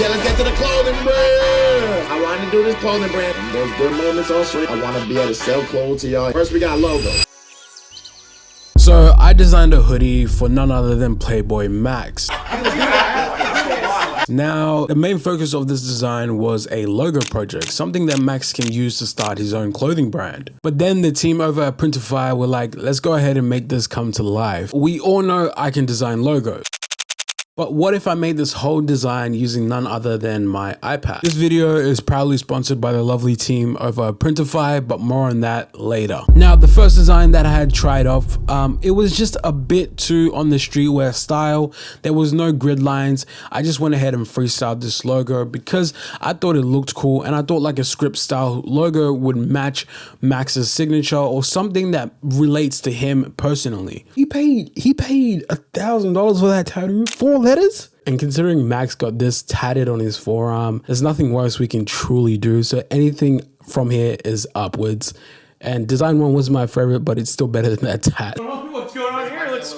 Yeah, let's get to the clothing brand. I wanted to do this clothing brand. Those good moments on stream. I want to be able to sell clothes to y'all. First, we got logo. So I designed a hoodie for none other than PLAQUEBOYMAX. Now, the main focus of this design was a logo project, something that Max can use to start his own clothing brand. But then the team over at Printify were like, let's go ahead and make this come to life. We all know I can design logos. But what if I made this whole design using none other than my iPad? This video is proudly sponsored by the lovely team over at Printify, but more on that later. Now, the first design that I had tried off, it was just a bit too on the streetwear style. There was no grid lines. I just went ahead and freestyled this logo because I thought it looked cool, and I thought like a script style logo would match Max's signature or something that relates to him personally. He paid $1,000 for that tattoo. 4 letters? And considering Max got this tatted on his forearm, there's nothing worse we can truly do. So anything from here is upwards. And design 1 was my favorite, but it's still better than that tat. What's going on here? Looks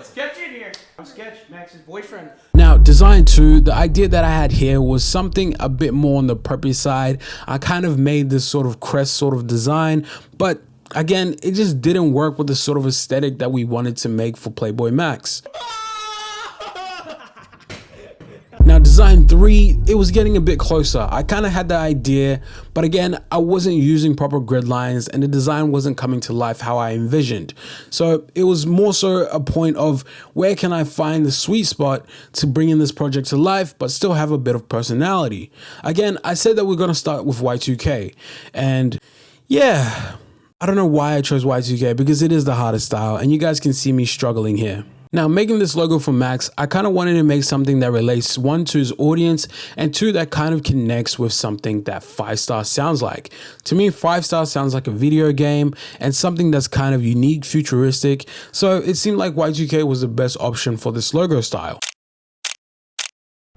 sketchy in here. I'm Sketch, Max's boyfriend. Now, design 2, the idea that I had here was something a bit more on the preppy side. I kind of made this sort of crest sort of design, but again, it just didn't work with the sort of aesthetic that we wanted to make for PLAQUEBOYMAX. Now, design 3, it was getting a bit closer. I kind of had the idea, but again, I wasn't using proper grid lines and the design wasn't coming to life how I envisioned. So it was more so a point of where can I find the sweet spot to bring in this project to life, but still have a bit of personality. Again, I said that we're going to start with Y2K, and yeah, I don't know why I chose Y2K because it is the hardest style and you guys can see me struggling here. Now, making this logo for Max, I kind of wanted to make something that relates 1 to his audience and 2 that kind of connects with something that 5-star sounds like. To me, 5-star sounds like a video game and something that's kind of unique, futuristic. So it seemed like Y2K was the best option for this logo style.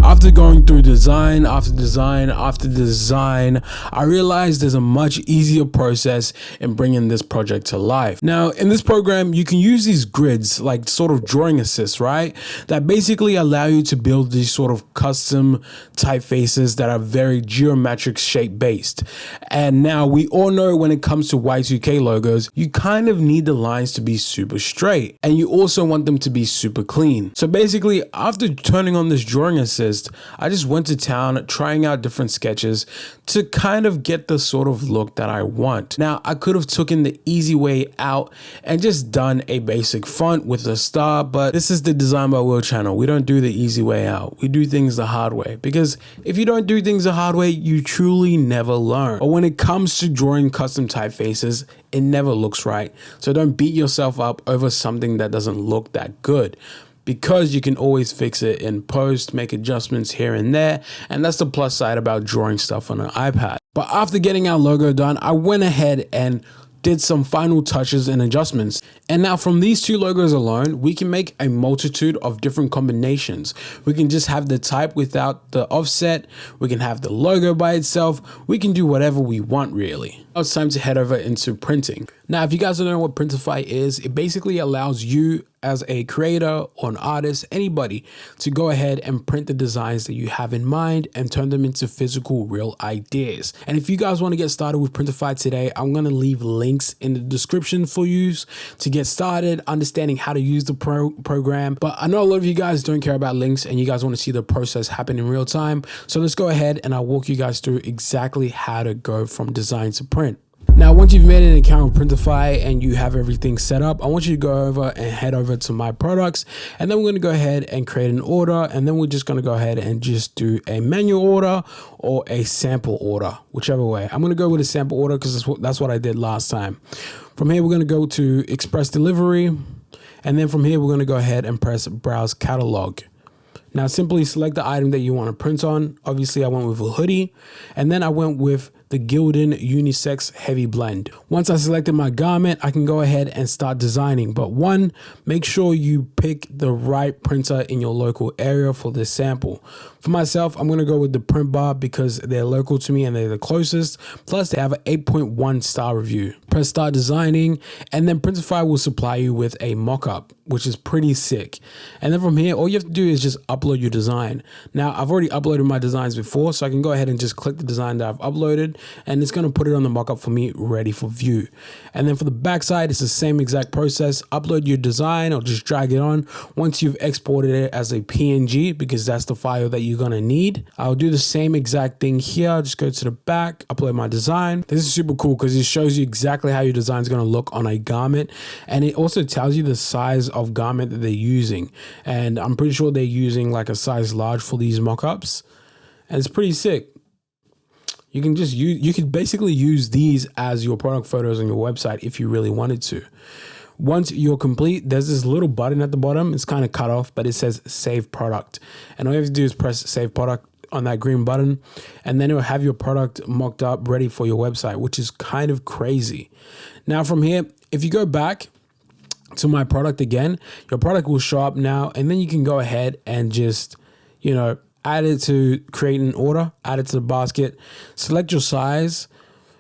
After going through design after design after design, I realized there's a much easier process in bringing this project to life. Now, in this program, you can use these grids, like sort of drawing assists, right? That basically allow you to build these sort of custom typefaces that are very geometric shape based. And now we all know when it comes to Y2K logos, you kind of need the lines to be super straight and you also want them to be super clean. So basically, after turning on this drawing assist, I just went to town trying out different sketches to kind of get the sort of look that I want. Now, I could have taken the easy way out and just done a basic font with a star, but this is the Design by Will channel. We don't do the easy way out. We do things the hard way, because if you don't do things the hard way, you truly never learn. But when it comes to drawing custom typefaces, it never looks right. So don't beat yourself up over something that doesn't look that good, because you can always fix it in post, make adjustments here and there. And that's the plus side about drawing stuff on an iPad. But after getting our logo done, I went ahead and did some final touches and adjustments. And now from these 2 logos alone, we can make a multitude of different combinations. We can just have the type without the offset. We can have the logo by itself. We can do whatever we want, really. Now it's time to head over into printing. Now, if you guys don't know what Printify is, it basically allows you as a creator or an artist, anybody, to go ahead and print the designs that you have in mind and turn them into physical, real ideas. And if you guys want to get started with Printify today, I'm going to leave links in the description for you to get started understanding how to use the program. But I know a lot of you guys don't care about links and you guys want to see the process happen in real time. So let's go ahead and I'll walk you guys through exactly how to go from design to print. Now, once you've made an account with Printify and you have everything set up, I want you to go over and head over to My Products, and then we're going to go ahead and create an order, and then we're just going to go ahead and just do a manual order or a sample order, whichever way. I'm going to go with a sample order because that's what I did last time. From here, we're going to go to Express Delivery, and then from here, we're going to go ahead and press Browse Catalog. Now, simply select the item that you want to print on. Obviously, I went with a hoodie, and then I went with the Gildan Unisex Heavy Blend. Once I selected my garment, I can go ahead and start designing. But one, make sure you pick the right printer in your local area for this sample. For myself, I'm going to go with the Print Bar because they're local to me and they're the closest. Plus, they have an 8.1 star review. Press Start Designing, and then Printify will supply you with a mock-up. which is pretty sick. And then from here, all you have to do is just upload your design. Now, I've already uploaded my designs before, so I can go ahead and just click the design that I've uploaded, and it's going to put it on the mockup for me, ready for view. And then for the backside, it's the same exact process. Upload your design or just drag it on. Once you've exported it as a PNG, because that's the file that you're going to need, I'll do the same exact thing here. Just go to the back, upload my design. This is super cool because it shows you exactly how your design is going to look on a garment, and it also tells you the size of garment that they're using. And I'm pretty sure they're using like a size large for these mock-ups, and it's pretty sick. You can just use, you could basically use these as your product photos on your website if you really wanted to. Once you're complete, there's this little button at the bottom. It's kind of cut off, but it says save product, and all you have to do is press save product on that green button, and then it will have your product mocked up ready for your website, which is kind of crazy. Now from here, if you go back to my product again, your product will show up now, and then you can go ahead and just, you know, add it to create an order, add it to the basket, select your size,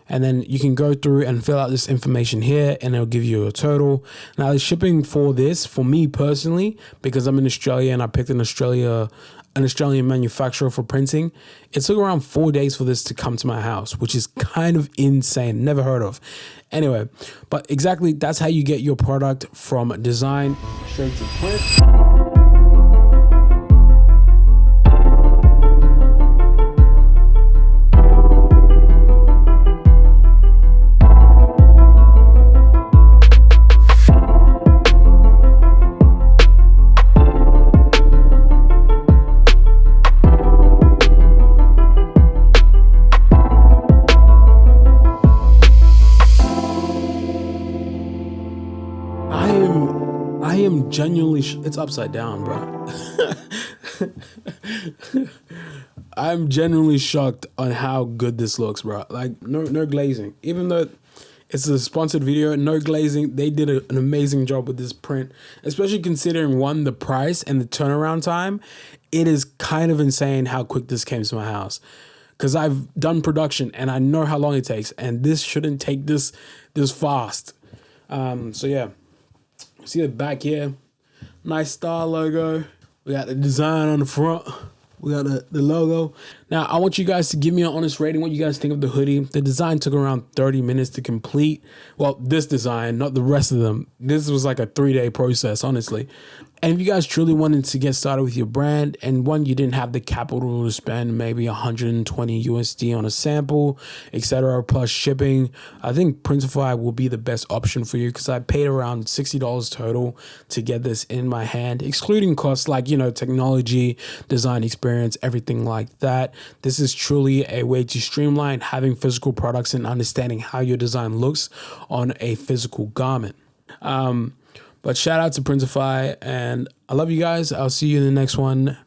and then you can go through and fill out this information here, and it'll give you a total. Now the shipping for this, for me personally, because I'm in Australia and I picked an Australian manufacturer for printing, it took around 4 days for this to come to my house, which is kind of insane. Never heard of. Anyway, but exactly that's how you get your product from design straight to print. I am genuinely, it's upside down, bro. I'm genuinely shocked on how good this looks, bro. Like no glazing, even though it's a sponsored video, no glazing. They did an amazing job with this print, especially considering one, the price and the turnaround time. It is kind of insane how quick this came to my house, because I've done production and I know how long it takes, and this shouldn't take this fast. So yeah. See the back here, nice star logo. We got the design on the front. We got the logo. Now, I want you guys to give me an honest rating. What you guys think of the hoodie. The design took around 30 minutes to complete. Well, this design, not the rest of them. This was like a 3-day process, honestly. And if you guys truly wanted to get started with your brand, and one, you didn't have the capital to spend maybe 120 USD on a sample, etc., plus shipping, I think Printify will be the best option for you, because I paid around $60 total to get this in my hand, excluding costs like, you know, technology, design experience, everything like that. This is truly a way to streamline having physical products and understanding how your design looks on a physical garment. But shout out to Printify, and I love you guys. I'll see you in the next one.